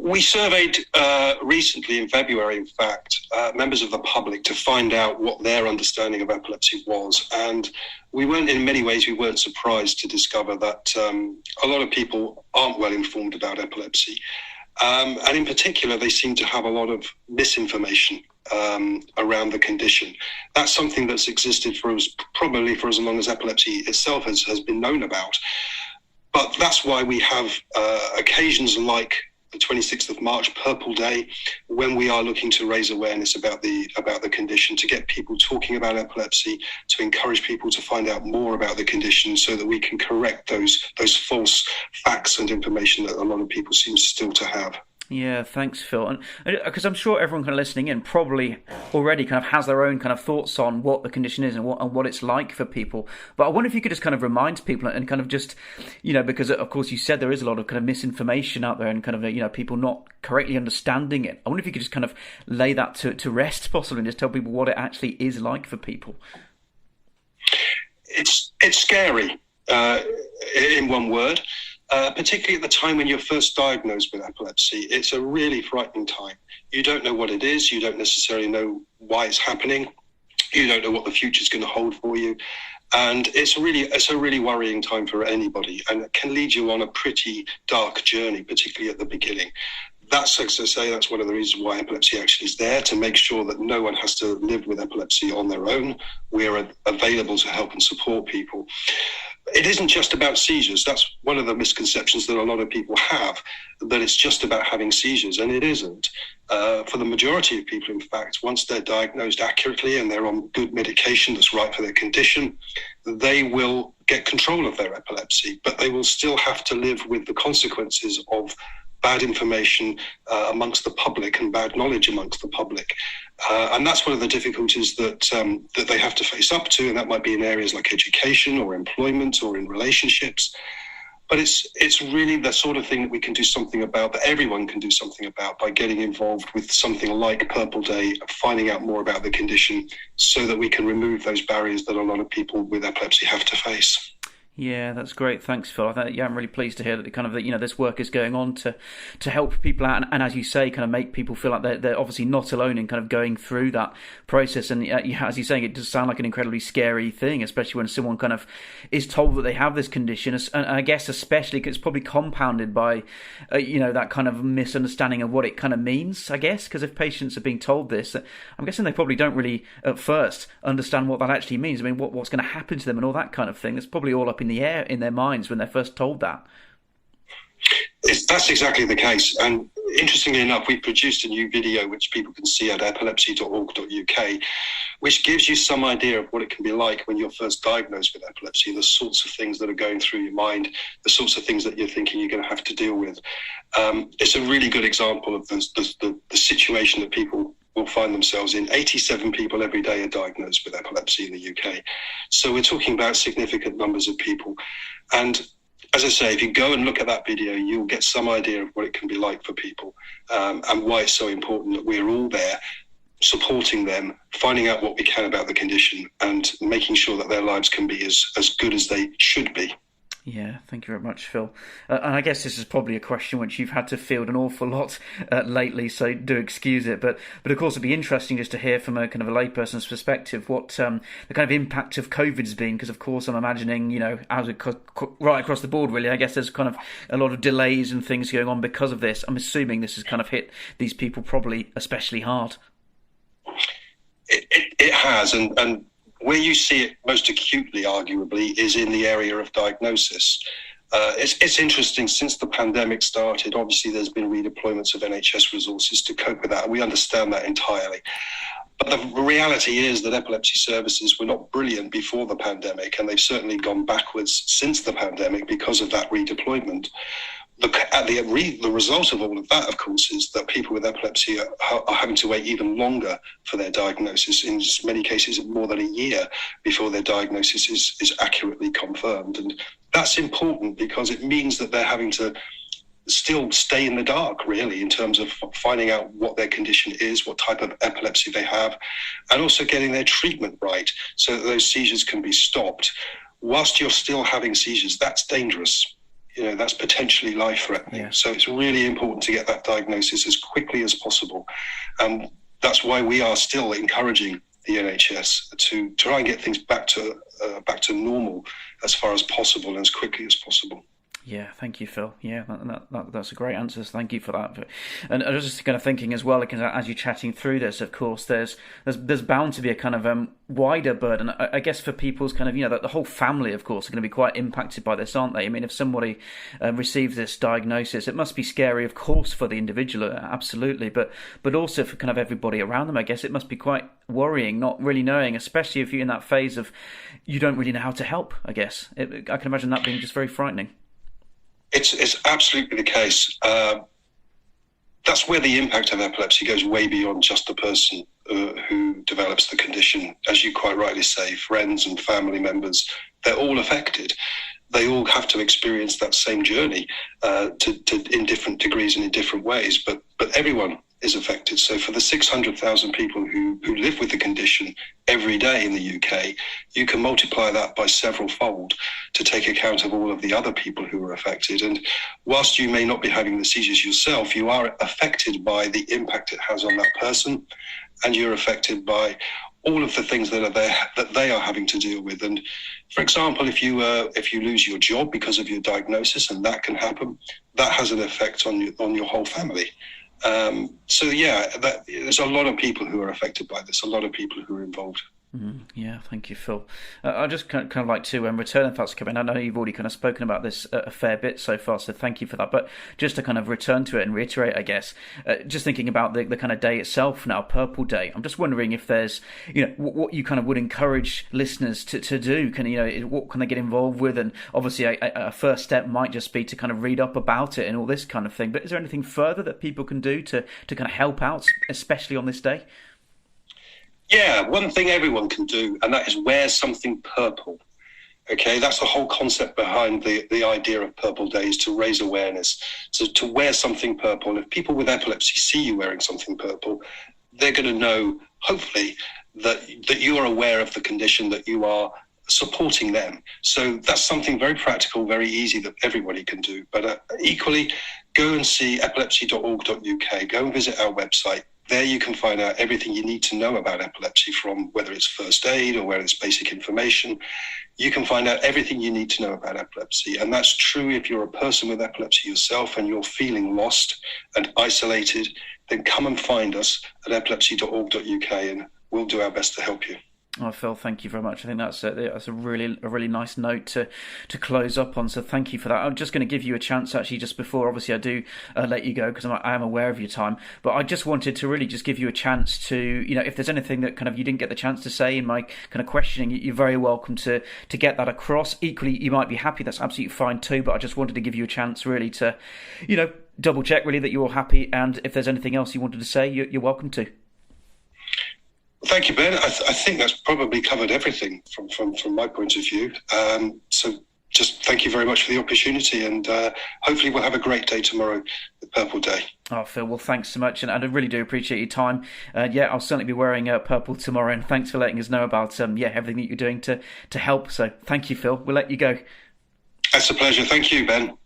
We surveyed recently in February, in fact, members of the public to find out what their understanding of epilepsy was. And in many ways, we weren't surprised to discover that a lot of people aren't well informed about epilepsy. And in particular, they seem to have a lot of misinformation around the condition. That's something that's existed probably for as long as epilepsy itself has been known about. But that's why we have occasions like the 26th of March, Purple Day, when we are looking to raise awareness about the condition, to get people talking about epilepsy, to encourage people to find out more about the condition so that we can correct those false facts and information that a lot of people seem still to have. Yeah, thanks, Phil. And because I'm sure everyone kind of listening in probably already kind of has their own kind of thoughts on what the condition is and what it's like for people. But I wonder if you could just kind of remind people and kind of just, because of course you said there is a lot of kind of misinformation out there and kind of, people not correctly understanding it. I wonder if you could just kind of lay that to rest possibly and just tell people what it actually is like for people. It's scary, in one word. Particularly at the time when you're first diagnosed with epilepsy. It's a really frightening time. You don't know what it is. You don't necessarily know why it's happening. You don't know what the future's going to hold for you. And it's a really worrying time for anybody, and it can lead you on a pretty dark journey, particularly at the beginning. That's, as I say, that's one of the reasons why Epilepsy Action is there, to make sure that no one has to live with epilepsy on their own. We're available to help and support people. It isn't just about seizures. That's one of the misconceptions that a lot of people have, that it's just about having seizures, and it isn't. For the majority of people, in fact, once they're diagnosed accurately and they're on good medication that's right for their condition, they will get control of their epilepsy, but they will still have to live with the consequences of bad information amongst the public and bad knowledge amongst the public. And that's one of the difficulties that they have to face up to, and that might be in areas like education or employment or in relationships. But it's really the sort of thing that we can do something about, that everyone can do something about, by getting involved with something like Purple Day, finding out more about the condition so that we can remove those barriers that a lot of people with epilepsy have to face. Yeah, that's great. Thanks, Phil. I'm really pleased to hear that this work is going on to help people out, and as you say, kind of make people feel like they're obviously not alone in kind of going through that process. And as you're saying, it does sound like an incredibly scary thing, especially when someone kind of is told that they have this condition. And I guess especially because it's probably compounded by, that kind of misunderstanding of what it kind of means. I guess because if patients are being told this, I'm guessing they probably don't really at first understand what that actually means. I mean, what's going to happen to them and all that kind of thing. It's probably all up in the air in their minds when they're first told that. That's exactly the case. And interestingly enough, we've produced a new video which people can see at epilepsy.org.uk, which gives you some idea of what it can be like when you're first diagnosed with epilepsy, the sorts of things that are going through your mind, the sorts of things that you're thinking you're going to have to deal with. It's a really good example of the situation that people will find themselves in. 87 people every day are diagnosed with epilepsy in the UK. So we're talking about significant numbers of people. And as I say, if you go and look at that video, you'll get some idea of what it can be like for people, and why it's so important that we're all there supporting them, finding out what we can about the condition and making sure that their lives can be as good as they should be. Yeah, thank you very much, Phil. And I guess this is probably a question which you've had to field an awful lot lately, so do excuse it. But of course, it'd be interesting just to hear from a kind of a layperson's perspective what the kind of impact of COVID's been, because of course I'm imagining, right across the board, really. I guess there's kind of a lot of delays and things going on because of this. I'm assuming this has kind of hit these people probably especially hard. It has, and where you see it most acutely, arguably, is in the area of diagnosis. It's interesting, since the pandemic started, obviously there's been redeployments of NHS resources to cope with that, and we understand that entirely. But the reality is that epilepsy services were not brilliant before the pandemic, and they've certainly gone backwards since the pandemic because of that redeployment. The result of all of that, of course, is that people with epilepsy are having to wait even longer for their diagnosis, in many cases more than a year before their diagnosis is accurately confirmed. And that's important because it means that they're having to still stay in the dark, really, in terms of finding out what their condition is, what type of epilepsy they have, and also getting their treatment right so that those seizures can be stopped. Whilst you're still having seizures, that's dangerous. that's potentially life-threatening. Yeah. So it's really important to get that diagnosis as quickly as possible. And that's why we are still encouraging the NHS to try and get things back to normal as far as possible and as quickly as possible. Yeah, thank you, Phil. Yeah, that's a great answer. So thank you for that. And I was just kind of thinking as well, because as you're chatting through this, of course, there's bound to be a kind of wider burden. I guess for people's kind of, the whole family, of course, are going to be quite impacted by this, aren't they? I mean, if somebody receives this diagnosis, it must be scary, of course, for the individual, absolutely, but also for kind of everybody around them. I guess it must be quite worrying, not really knowing, especially if you're in that phase of you don't really know how to help. I guess I can imagine that being just very frightening. It's absolutely the case. That's where the impact of epilepsy goes way beyond just the person who develops the condition. As you quite rightly say, friends and family members, they're all affected. They all have to experience that same journey in different degrees and in different ways, but everyone is affected. So for the 600,000 people who live with the condition every day in the UK, you can multiply that by several fold to take account of all of the other people who are affected. And whilst you may not be having the seizures yourself, you are affected by the impact it has on that person, and you're affected by all of the things that are there that they are having to deal with. And for example, if you lose your job because of your diagnosis, and that can happen, that has an effect on your whole family. So there's a lot of people who are affected by this, a lot of people who are involved. Yeah, thank you, Phil. I'd just kind of like to return, if that's coming. I know you've already kind of spoken about this a fair bit so far, so thank you for that. But just to kind of return to it and reiterate, I guess, just thinking about the kind of day itself now, Purple Day, I'm just wondering if there's, what you kind of would encourage listeners to do. What can they get involved with? And obviously a first step might just be to kind of read up about it and all this kind of thing. But is there anything further that people can do to kind of help out, especially on this day? Yeah, one thing everyone can do, and that is wear something purple. Okay, that's the whole concept behind the idea of Purple Day, is to raise awareness. So to wear something purple. If people with epilepsy see you wearing something purple, they're going to know, hopefully, that you are aware of the condition, that you are supporting them. So that's something very practical, very easy that everybody can do. But equally, go and see epilepsy.org.uk. Go and visit our website. There you can find out everything you need to know about epilepsy, from whether it's first aid or whether it's basic information. You can find out everything you need to know about epilepsy. And that's true if you're a person with epilepsy yourself and you're feeling lost and isolated, then come and find us at epilepsy.org.uk and we'll do our best to help you. Oh, Phil, thank you very much. I think that's a really nice note to close up on. So thank you for that. I'm just going to give you a chance, actually, just before, obviously, I do let you go, because I am aware of your time. But I just wanted to really just give you a chance to, if there's anything that kind of you didn't get the chance to say in my kind of questioning, you're very welcome to get that across. Equally, you might be happy. That's absolutely fine too. But I just wanted to give you a chance, really, to, double check really that you're all happy. And if there's anything else you wanted to say, you're welcome to. Thank you, Ben. I think that's probably covered everything from my point of view. So just thank you very much for the opportunity, and hopefully we'll have a great day tomorrow, the Purple Day. Oh, Phil, well, thanks so much, and I really do appreciate your time. I'll certainly be wearing purple tomorrow, and thanks for letting us know about everything that you're doing to help. So thank you, Phil. We'll let you go. That's a pleasure. Thank you, Ben.